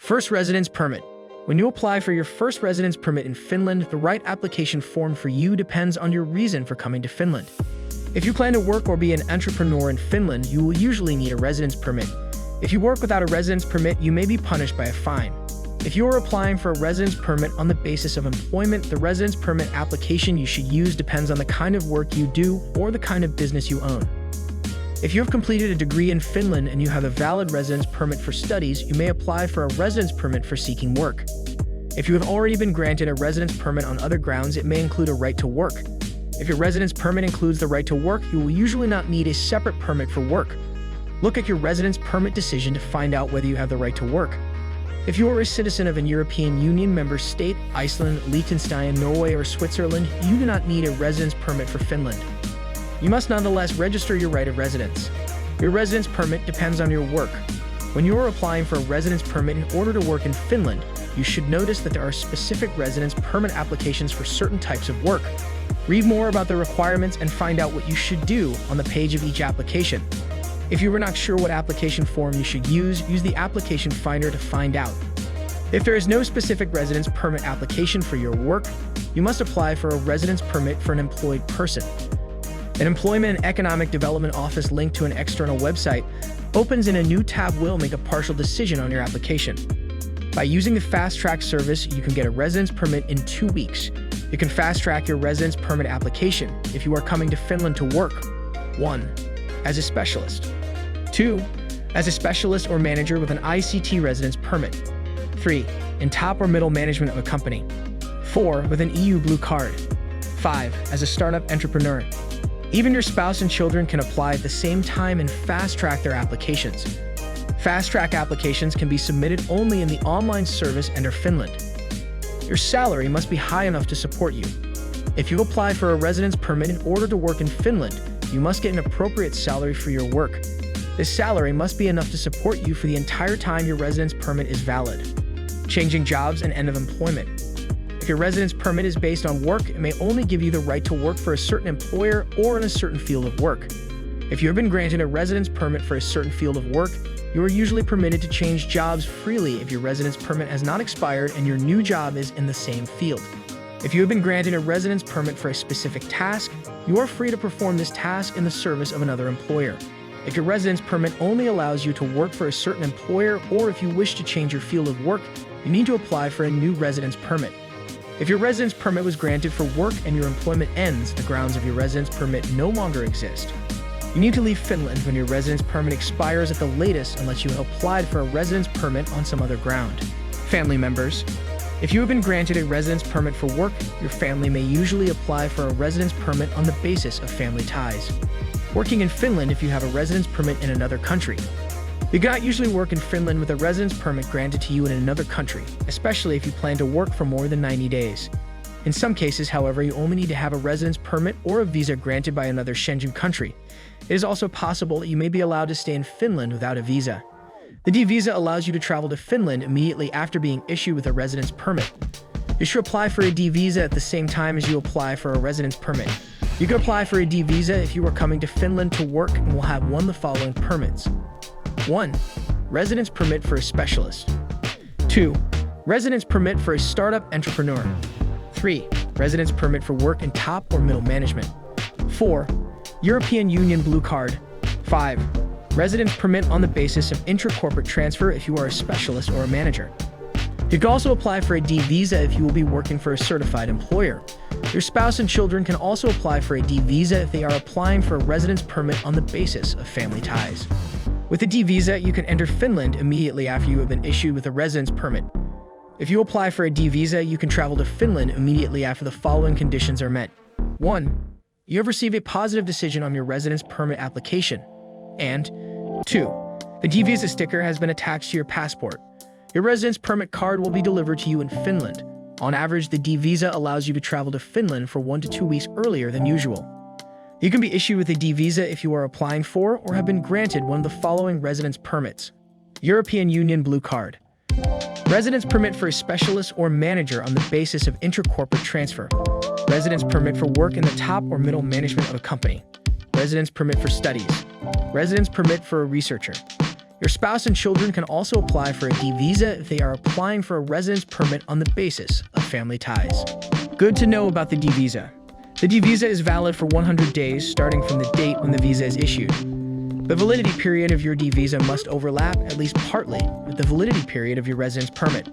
First residence permit. When you apply for your first residence permit in Finland, the right application form for you depends on your reason for coming to Finland. If you plan to work or be an entrepreneur in Finland, you will usually need a residence permit. If you work without a residence permit, you may be punished by a fine. If you are applying for a residence permit on the basis of employment, the residence permit application you should use depends on the kind of work you do or the kind of business you own. If you have completed a degree in Finland and you have a valid residence permit for studies, you may apply for a residence permit for seeking work. If you have already been granted a residence permit on other grounds, it may include a right to work. If your residence permit includes the right to work, you will usually not need a separate permit for work. Look at your residence permit decision to find out whether you have the right to work. If you are a citizen of an European Union member state, Iceland, Liechtenstein, Norway, or Switzerland, you do not need a residence permit for Finland. You must nonetheless register your right of residence. Your residence permit depends on your work. When you are applying for a residence permit in order to work in Finland, you should notice that there are specific residence permit applications for certain types of work. Read more about the requirements and find out what you should do on the page of each application. If you were not sure what application form you should use the application finder to find out. If there is no specific residence permit application for your work, you must apply for a residence permit for an employed person. An Employment and Economic Development Office link to an external website opens in a new tab will make a partial decision on your application. By using the Fast Track service, you can get a residence permit in 2 weeks. You can fast track your residence permit application if you are coming to Finland to work. 1. As a specialist. 2. As a specialist or manager with an ICT residence permit. 3. In top or middle management of a company. 4. With an EU blue card. 5. As a startup entrepreneur. Even your spouse and children can apply at the same time and fast-track their applications. Fast-track applications can be submitted only in the online service Enter Finland. Your salary must be high enough to support you. If you apply for a residence permit in order to work in Finland, you must get an appropriate salary for your work. This salary must be enough to support you for the entire time your residence permit is valid. Changing jobs and end of employment. If your residence permit is based on work, it may only give you the right to work for a certain employer or in a certain field of work. If you have been granted a residence permit for a certain field of work, you are usually permitted to change jobs freely if your residence permit has not expired and your new job is in the same field. If you have been granted a residence permit for a specific task, you are free to perform this task in the service of another employer. If your residence permit only allows you to work for a certain employer, or if you wish to change your field of work, you need to apply for a new residence permit. If your residence permit was granted for work and your employment ends, the grounds of your residence permit no longer exist. You need to leave Finland when your residence permit expires at the latest unless you have applied for a residence permit on some other ground. Family members. If you have been granted a residence permit for work, your family may usually apply for a residence permit on the basis of family ties. Working in Finland if you have a residence permit in another country. You cannot usually work in Finland with a residence permit granted to you in another country, especially if you plan to work for more than 90 days. In some cases, however, you only need to have a residence permit or a visa granted by another Schengen country. It is also possible that you may be allowed to stay in Finland without a visa. The D visa allows you to travel to Finland immediately after being issued with a residence permit. You should apply for a D visa at the same time as you apply for a residence permit. You can apply for a D visa if you are coming to Finland to work and will have one of the following permits. 1. Residence permit for a specialist. 2. Residence permit for a startup entrepreneur. 3. Residence permit for work in top or middle management. 4. European Union blue card. 5. Residence permit on the basis of intra-corporate transfer if you are a specialist or a manager. You can also apply for a D visa if you will be working for a certified employer. Your spouse and children can also apply for a D visa if they are applying for a residence permit on the basis of family ties. With a D visa, you can enter Finland immediately after you have been issued with a residence permit. If you apply for a D visa, you can travel to Finland immediately after the following conditions are met. 1. You have received a positive decision on your residence permit application. And 2. The D visa sticker has been attached to your passport. Your residence permit card will be delivered to you in Finland. On average, the D visa allows you to travel to Finland for 1 to 2 weeks earlier than usual. You can be issued with a D visa if you are applying for or have been granted one of the following residence permits. European Union blue card. Residence permit for a specialist or manager on the basis of intra-corporate transfer. Residence permit for work in the top or middle management of a company. Residence permit for studies. Residence permit for a researcher. Your spouse and children can also apply for a D visa if they are applying for a residence permit on the basis of family ties. Good to know about the D visa. The D visa is valid for 100 days starting from the date when the visa is issued. The validity period of your D visa must overlap, at least partly, with the validity period of your residence permit.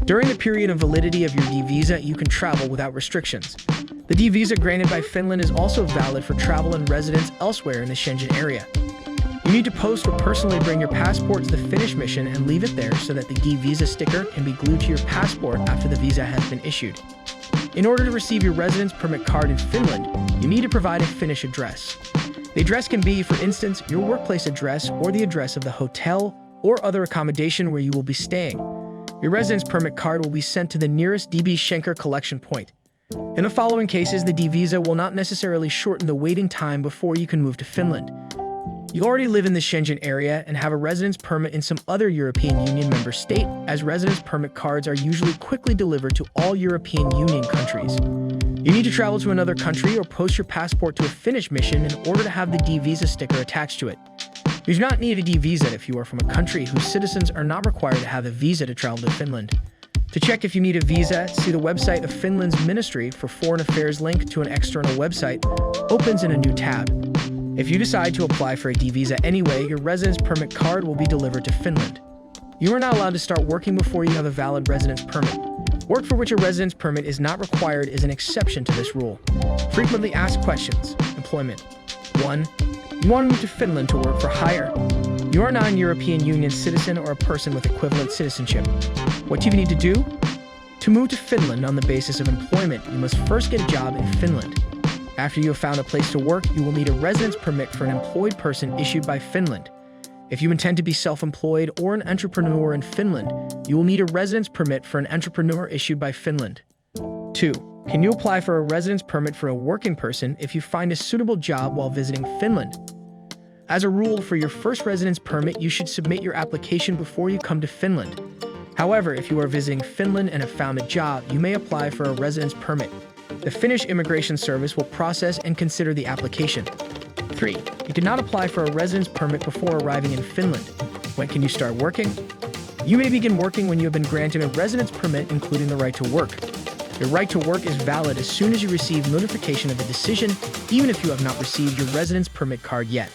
During the period of validity of your D visa, you can travel without restrictions. The D visa granted by Finland is also valid for travel and residence elsewhere in the Schengen area. You need to post or personally bring your passport to the Finnish mission and leave it there so that the D visa sticker can be glued to your passport after the visa has been issued. In order to receive your residence permit card in Finland, you need to provide a Finnish address. The address can be, for instance, your workplace address or the address of the hotel or other accommodation where you will be staying. Your residence permit card will be sent to the nearest DB Schenker collection point. In the following cases, the D visa will not necessarily shorten the waiting time before you can move to Finland. You already live in the Schengen area and have a residence permit in some other European Union member state, as residence permit cards are usually quickly delivered to all European Union countries. You need to travel to another country or post your passport to a Finnish mission in order to have the D visa sticker attached to it. You do not need a D visa if you are from a country whose citizens are not required to have a visa to travel to Finland. To check if you need a visa, see the website of Finland's Ministry for Foreign Affairs link to an external website opens in a new tab. If you decide to apply for a D visa anyway, your residence permit card will be delivered to Finland. You are not allowed to start working before you have a valid residence permit. Work for which a residence permit is not required is an exception to this rule. Frequently asked questions. Employment. 1. You want to move to Finland to work for hire. You are not a European Union citizen or a person with equivalent citizenship. What do you need to do? To move to Finland on the basis of employment, you must first get a job in Finland. After you have found a place to work, you will need a residence permit for an employed person issued by Finland. If you intend to be self-employed or an entrepreneur in Finland, you will need a residence permit for an entrepreneur issued by Finland. 2. Can you apply for a residence permit for a working person if you find a suitable job while visiting Finland? As a rule, for your first residence permit, you should submit your application before you come to Finland. However, if you are visiting Finland and have found a job, you may apply for a residence permit. The Finnish Immigration Service will process and consider the application. 3. You did not apply for a residence permit before arriving in Finland. When can you start working? You may begin working when you have been granted a residence permit, including the right to work. Your right to work is valid as soon as you receive notification of a decision, even if you have not received your residence permit card yet.